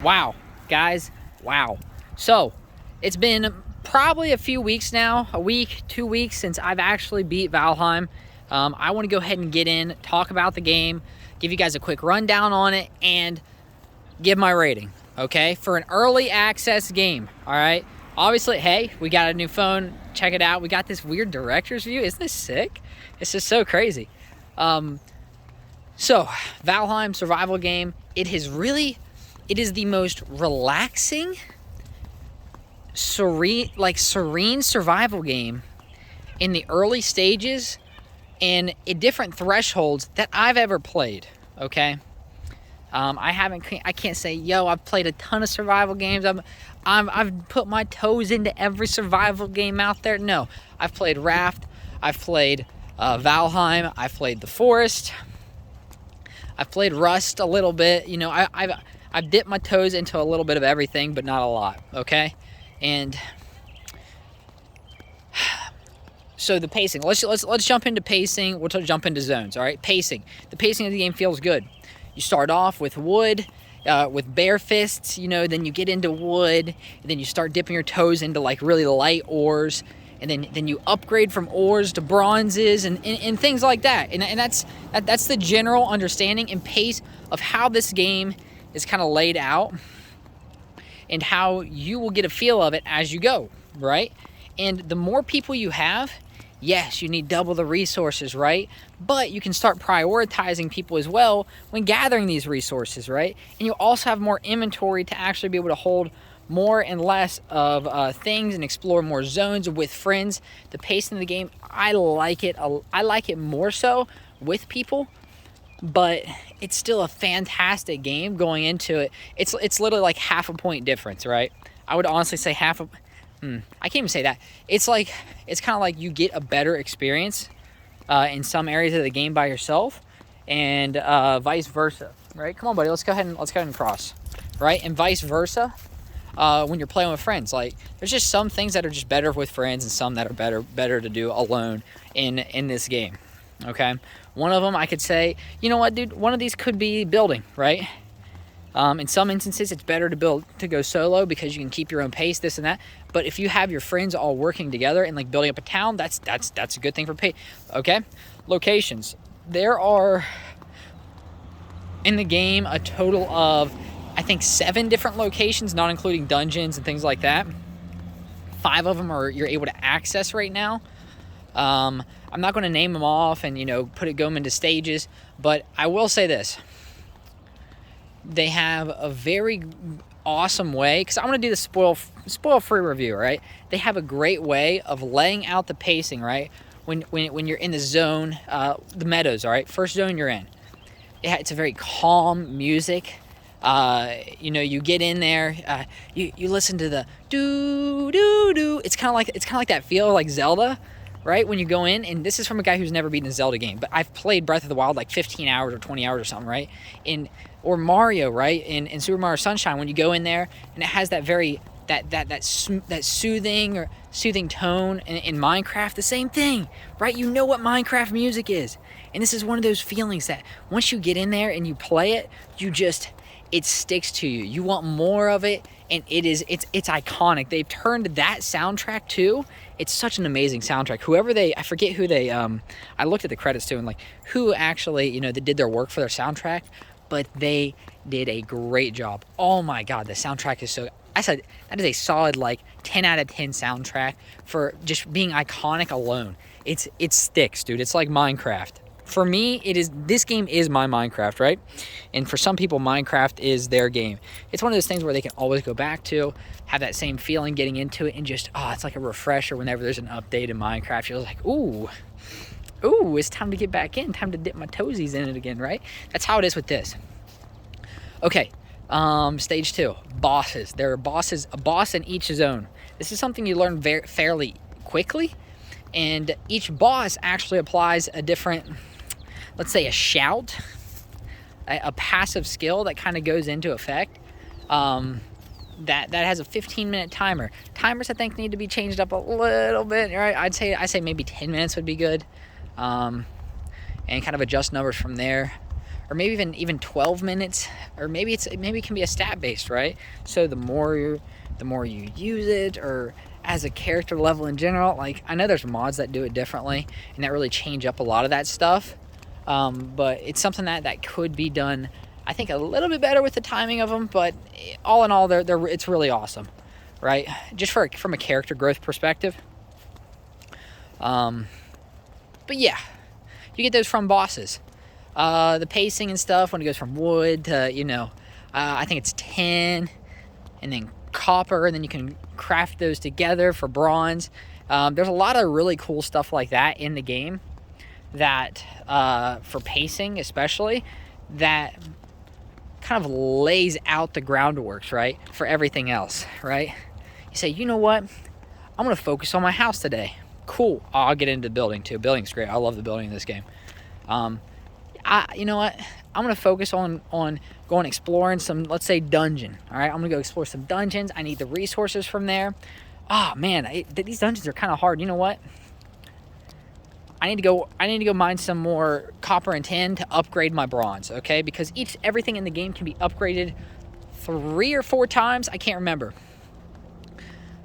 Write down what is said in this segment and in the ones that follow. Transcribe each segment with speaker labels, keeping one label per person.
Speaker 1: Wow, guys, wow. So, it's been probably a few weeks now, a week, 2 weeks since I've actually beat Valheim. I want to go ahead and get in, talk about the game, give you guys a quick rundown on it, and give my rating, okay? For an early access game, all right? Obviously, hey, we got a new phone. Check it out. We got this weird director's view. Isn't this sick? It's just so crazy. So, Valheim survival game. It is the most relaxing, serene survival game in the early stages and at different thresholds that I've ever played. Okay, I can't say, yo, I've played a ton of survival games. I've put my toes into every survival game out there. No, I've played Raft. I've played Valheim. I've played The Forest. I've played Rust a little bit. You know, I've dipped my toes into a little bit of everything, but not a lot, okay? And so the pacing. Let's jump into pacing. We'll jump into zones, all right? Pacing. The pacing of the game feels good. You start off with wood, with bare fists, you know, then you get into wood, and then you start dipping your toes into like really light ores, and then you upgrade from ores to bronzes and things like that. And that's the general understanding and pace of how this game is kind of laid out and how you will get a feel of it as you go, right? And the more people you have, yes, you need double the resources, right? But you can start prioritizing people as well when gathering these resources, right? And you also have more inventory to actually be able to hold more and less of things and explore more zones with friends. The pacing of the game, I like it. I like it more so with people, but it's still a fantastic game going into it. It's literally like half a point difference, right? I would honestly say I can't even say that. It's kind of like you get a better experience in some areas of the game by yourself, and vice versa, right? Come on, buddy, let's go ahead and cross, right? And vice versa. When you're playing with friends, like there's just some things that are just better with friends and some that are better to do alone in this game. Okay, one of them I could say, you know what, dude, one of these could be building, right? In some instances it's better to go solo because you can keep your own pace, this and that. But if you have your friends all working together and like building up a town, that's a good thing for pace. Okay, locations. There are in the game a total of, I think, 7 different locations, not including dungeons and things like that. 5 of them you're able to access right now. I'm not going to name them off and, you know, go them into stages, but I will say this. They have a very awesome way, because I'm going to do the spoil-free review, right? They have a great way of laying out the pacing, right? When you're in the zone, the meadows, all right? First zone you're in. It's a very calm music. You know, you get in there, you listen to the doo doo doo. It's kind of like that feel like Zelda, right? When you go in, and this is from a guy who's never beaten a Zelda game, but I've played Breath of the Wild like 15 hours or 20 hours or something, right? Or Mario, right? In Super Mario Sunshine, when you go in there and it has that very that soothing tone. In Minecraft, the same thing, right? You know what Minecraft music is, and this is one of those feelings that once you get in there and you play it, it sticks to you. You want more of it, and it's iconic. They've turned that soundtrack too. It's such an amazing soundtrack. I forget who they I looked at the credits too, and like who actually, you know, they did their work for their soundtrack, but they did a great job. Oh my god, the soundtrack is so, I said that is a solid like 10 out of 10 soundtrack for just being iconic alone. It sticks, dude. It's like Minecraft. For me, this game is my Minecraft, right? And for some people, Minecraft is their game. It's one of those things where they can always go back to, have that same feeling getting into it, and just, it's like a refresher whenever there's an update in Minecraft. You're like, ooh, it's time to get back in, time to dip my toesies in it again, right? That's how it is with this. Okay, stage 2, bosses. There are a boss in each zone. This is something you learn fairly quickly, and each boss actually applies a different, let's say, a shout, a passive skill that kind of goes into effect. That has a 15-minute timer. Timers, I think, need to be changed up a little bit, right? I'd say maybe 10 minutes would be good, and kind of adjust numbers from there. or maybe even 12 minutes, or maybe it can be a stat based, right? So the more you use it, or as a character level in general. Like, I know there's mods that do it differently and that really change up a lot of that stuff, but it's something that could be done, I think, a little bit better with the timing of them. But all in all, it's really awesome, right? Just from a character growth perspective. But yeah, you get those from bosses. The pacing and stuff, when it goes from wood to, I think it's 10, and then copper, and then you can craft those together for bronze. There's a lot of really cool stuff like that in the game that, for pacing especially, that kind of lays out the groundwork, right, for everything else, right? You say, you know what, I'm going to focus on my house today. Cool. I'll get into building too. Building's great. I love the building in this game. You know what? I'm going to focus on going exploring some, let's say, dungeon. All right, I'm going to go explore some dungeons. I need the resources from there. Oh, man, these dungeons are kind of hard. You know what? I need to go mine some more copper and tin to upgrade my bronze, okay? Because everything in the game can be upgraded 3 or 4 times. I can't remember.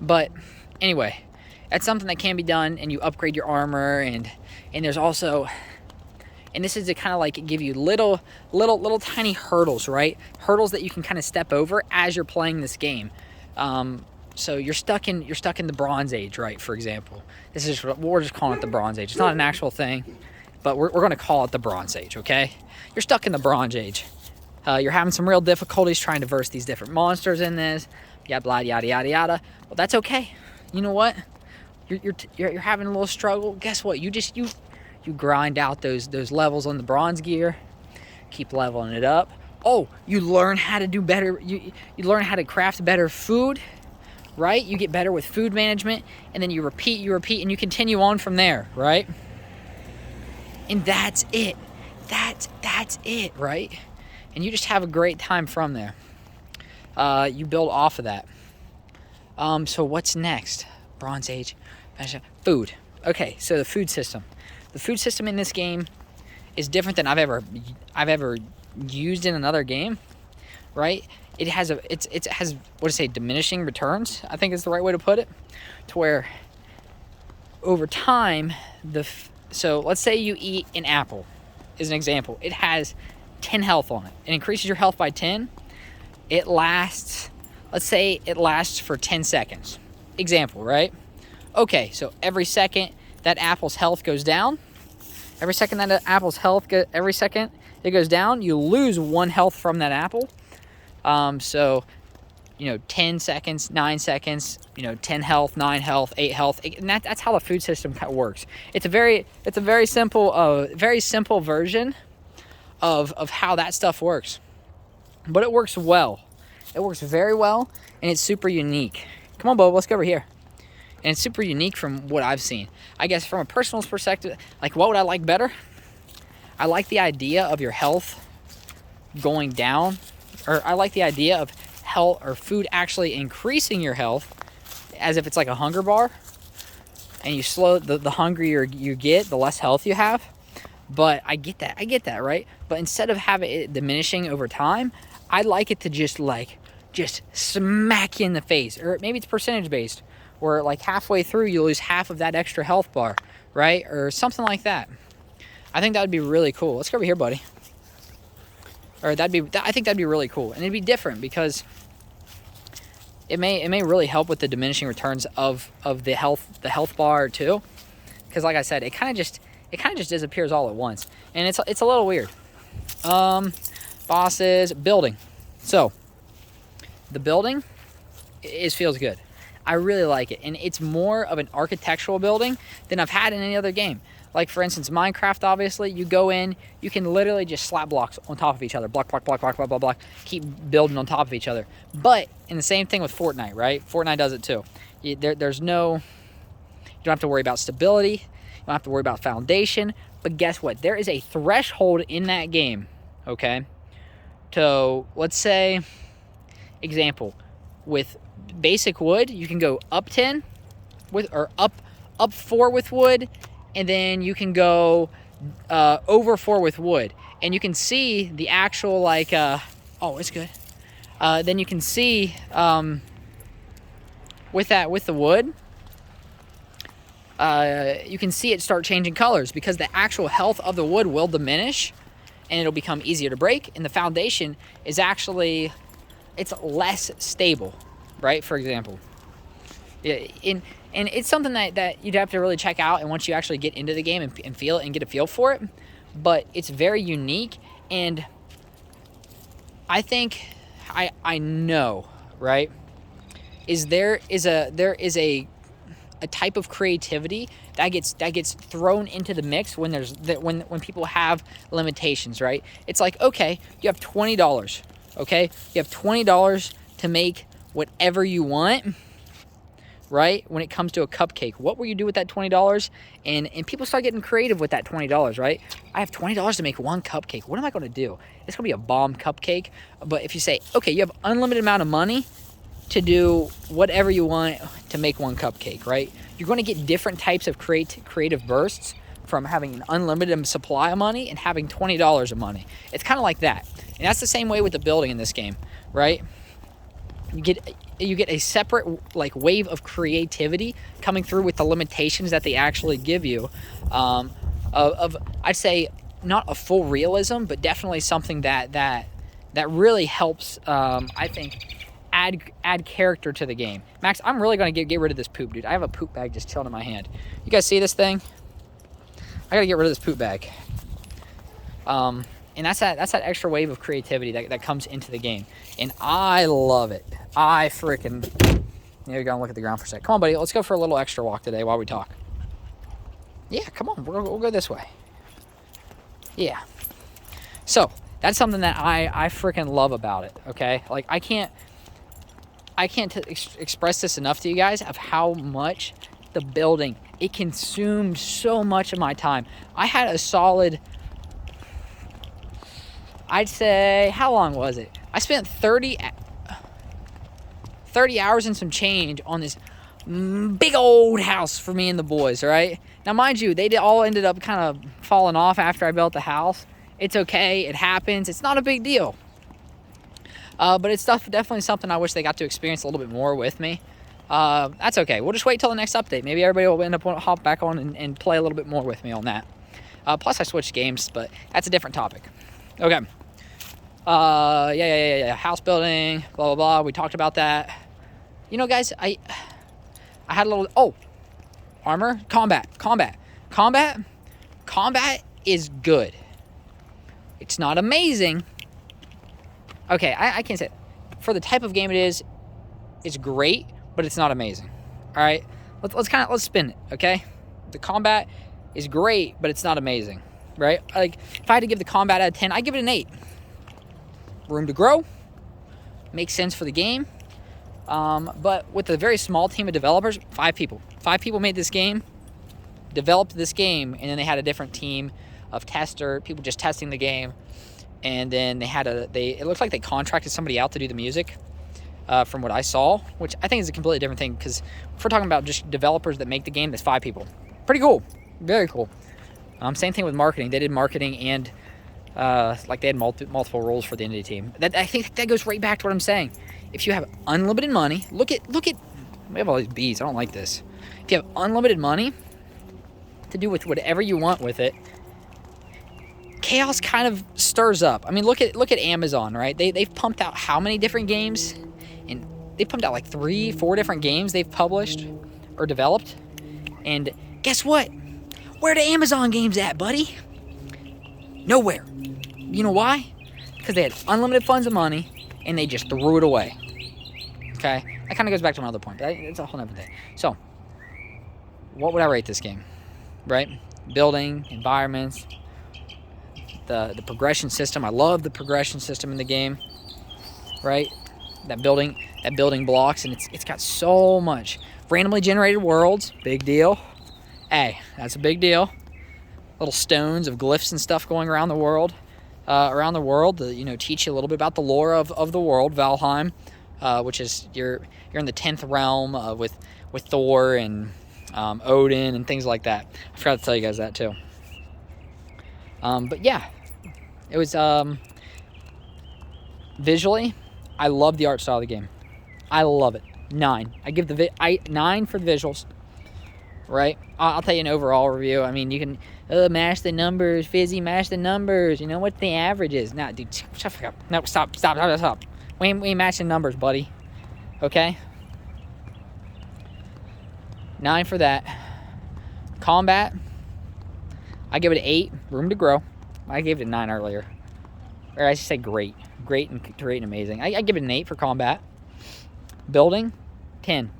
Speaker 1: But anyway, that's something that can be done, and you upgrade your armor, and there's also, and this is to kind of like give you little tiny hurdles, right? Hurdles that you can kind of step over as you're playing this game. So you're stuck in the Bronze Age, right? For example, this is we're just calling it the Bronze Age. It's not an actual thing, but we're going to call it the Bronze Age, okay? You're stuck in the Bronze Age. You're having some real difficulties trying to verse these different monsters in this. Yada yada yada yada. Well, that's okay. You know what? You're having a little struggle. Guess what? You grind out those levels on the bronze gear. Keep leveling it up. Oh, you learn how to do better. You learn how to craft better food, right? You get better with food management, and then you repeat, and you continue on from there, right? And that's it. That's it, right? And you just have a great time from there. You build off of that. So what's next? Bronze Age, food. Okay, so the food system. The food system in this game is different than I've ever used in another game, right? It has diminishing returns, I think is the right way to put it, to where over time so let's say you eat an apple, as an example. It has 10 health on it. It increases your health by 10. Let's say it lasts for 10 seconds. Example, right? Okay, so every second that apple's health goes down, every second it goes down, you lose 1 health from that apple. So 10 seconds, 9 seconds, 10 health, 9 health, 8 health, and that's how the food system works. It's a very simple version of how that stuff works, but it works well. It works very well, and it's super unique. Come on, Bob, let's go over here. And it's super unique from what I've seen. I guess from a personal perspective, like, what would I like better? I like the idea of your health going down, or I like the idea of health or food actually increasing your health, as if it's like a hunger bar, and you slow the hungrier you get, the less health you have. But I get that, right? But instead of having it diminishing over time, I like it to just smack you in the face. Or maybe it's percentage based, where like halfway through you lose half of that extra health bar, right? Or something like that. I think that would be really cool. Let's go over here, buddy. Or I think that'd be really cool, and it'd be different because it may really help with the diminishing returns of the health bar too. Because like I said, it kind of just disappears all at once, and it's a little weird. Bosses, building. So the building feels good. I really like it, and it's more of an architectural building than I've had in any other game. Like, for instance, Minecraft, obviously, you go in, you can literally just slap blocks on top of each other. Block, block, block, block, block, block, block. Keep building on top of each other. But, in the same thing with Fortnite, right? Fortnite does it too. You don't have to worry about stability. You don't have to worry about foundation. But guess what? There is a threshold in that game, okay? So, let's say, example, with basic wood, you can go up 10, up 4 with wood, and then you can go over 4 with wood. and you can see the actual like, oh, it's good. Then you can see with the wood, you can see it start changing colors because the actual health of the wood will diminish and it'll become easier to break. And the foundation is actually, it's less stable, right? For example, and it's something that you'd have to really check out. And once you actually get into the game and feel it and get a feel for it, but it's very unique. And I think, I know, right? There is a type of creativity that gets thrown into the mix when when people have limitations, right? It's like, okay, you have $20, okay? You have $20 to make whatever you want, right? When it comes to a cupcake, what will you do with that $20? And people start getting creative with that $20, right? I have $20 to make one cupcake. What am I going to do? It's going to be a bomb cupcake. But if you say, okay, you have unlimited amount of money to do whatever you want to make one cupcake, right? You're going to get different types of creative bursts from having an unlimited supply of money and having $20 of money. It's kind of like that. And that's the same way with the building in this game, right? You get a separate like wave of creativity coming through with the limitations that they actually give you, of I'd say not a full realism, but definitely something that really helps, I think, add character to the game. Max, I'm really going to get rid of this poop, dude. I have a poop bag just chilling in my hand. You guys see this thing? I got to get rid of this poop bag. And that's that extra wave of creativity that comes into the game. And I love it. I freaking... Yeah, we're going to look at the ground for a sec. Come on, buddy. Let's go for a little extra walk today while we talk. Yeah, come on. We'll go this way. Yeah. So, that's something that I freaking love about it, okay? Like, I can't express this enough to you guys of how much the building, it consumed so much of my time. I had a solid... I'd say, how long was it? I spent 30 hours and some change on this big old house for me and the boys, right? Now, mind you, they all ended up kind of falling off after I built the house. It's okay. It happens. It's not a big deal. But it's definitely something I wish they got to experience a little bit more with me. That's okay. We'll just wait till the next update. Maybe everybody will end up hop back on and play a little bit more with me on that. Plus, I switched games, but that's a different topic. Okay. Yeah. House building, blah, blah, blah. We talked about that. You know, guys, I had a little... Oh, armor, combat is good. It's not amazing. Okay, I can't say it. For the type of game it is, it's great, but it's not amazing. All right, let's spin it. Okay, the combat is great, but it's not amazing, right? Like, if I had to give the combat out of 10, I'd give it an 8. Room to grow, makes sense for the game, but with a very small team of developers, 5 people made this game, developed this game, and then they had a different team of people just testing the game, and then it looks like they contracted somebody out to do the music, from what I saw, which I think is a completely different thing, because if we're talking about just developers that make the game, that's 5 people. Pretty cool. Very cool. Same thing with marketing. They did marketing and like they had multiple roles for the indie team. I think that goes right back to what I'm saying. If you have unlimited money, look at we have all these bees. I don't like this. If you have unlimited money to do with whatever you want with it, chaos kind of stirs up. I mean, look at Amazon, right? They've pumped out how many different games, and they pumped out like 3-4 different games they've published or developed. And guess what? Where are the Amazon games at, buddy? Nowhere. You know why? Because they had unlimited funds of money, and they just threw it away. Okay? That kind of goes back to another point, but it's a whole other thing. So, what would I rate this game? Right? Building, environments, the progression system. I love the progression system in the game. Right? That building blocks, and it's got so much. Randomly generated worlds, big deal. Hey, that's a big deal. Little stones of glyphs and stuff going around the world, to teach you a little bit about the lore of the world, Valheim, which is you're in the 10th realm with Thor and Odin and things like that. I forgot to tell you guys that too. But yeah, It was, visually, I love the art style of the game. I love it. 9. I give the 9 for the visuals. Right? I'll tell you an overall review. I mean, you can mash the numbers, Fizzy, mash the numbers. You know what the average is? Nah, dude, shut the fuck up. No, stop. We ain't matching numbers, buddy. Okay? 9 for that. Combat, I give it an 8. Room to grow. I gave it a 9 earlier. Or I should say great. Great and amazing. I give it an 8 for combat. Building, 10.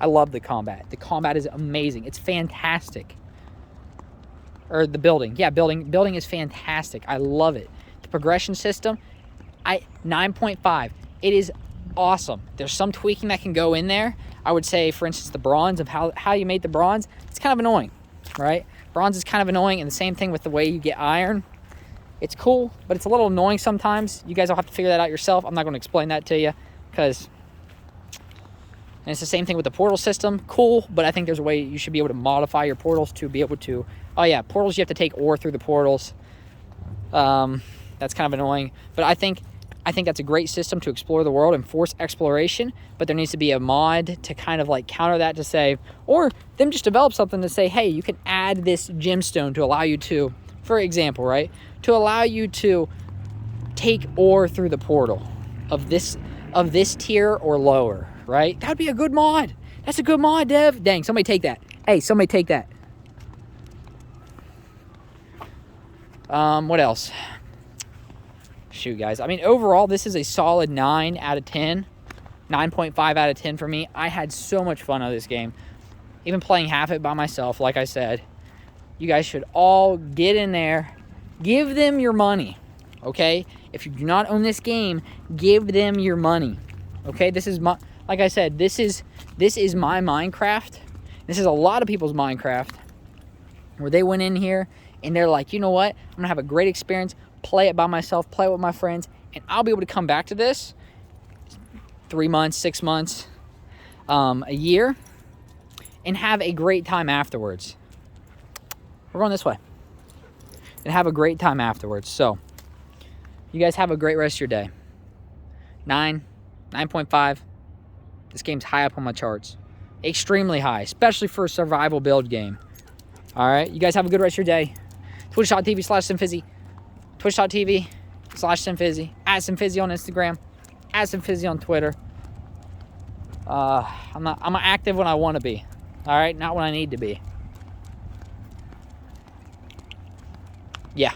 Speaker 1: I love the combat. The combat is amazing. It's fantastic. Or the building. Yeah, building is fantastic. I love it. The progression system, 9.5. It is awesome. There's some tweaking that can go in there. I would say, for instance, the bronze, of how you made the bronze, it's kind of annoying, right? Bronze is kind of annoying, and the same thing with the way you get iron. It's cool, but it's a little annoying sometimes. You guys will have to figure that out yourself. I'm not going to explain that to you, because... And it's the same thing with the portal system. Cool, but I think there's a way you should be able to modify your portals to be able to... Oh yeah, portals, you have to take ore through the portals. That's kind of annoying. But I think that's a great system to explore the world and force exploration. But there needs to be a mod to kind of like counter that, to say... Or them just develop something to say, hey, you can add this gemstone to allow you to... For example, right? To allow you to take ore through the portal of this tier or lower. Right? That would be a good mod. That's a good mod, Dev. Dang, somebody take that. Hey, somebody take that. What else? Shoot, guys. I mean, overall, this is a solid 9 out of 10. 9.5 out of 10 for me. I had so much fun on this game. Even playing half it by myself, like I said. You guys should all get in there. Give them your money. Okay? If you do not own this game, give them your money. Okay? This is my... Like I said, this is my Minecraft. This is a lot of people's Minecraft, where they went in here and they're like, you know what? I'm going to have a great experience, play it by myself, play it with my friends, and I'll be able to come back to this 3 months, 6 months, a year, and have a great time afterwards. We're going this way. And have a great time afterwards. So, you guys have a great rest of your day. 9.5. This game's high up on my charts. Extremely high, especially for a survival build game. Alright, you guys have a good rest of your day. Twitch.tv/Sinfizzy. Twitch.tv/Sinfizzy. @Sinfizzy on Instagram. @Sinfizzy on Twitter. I'm active when I want to be. Alright, not when I need to be. Yeah.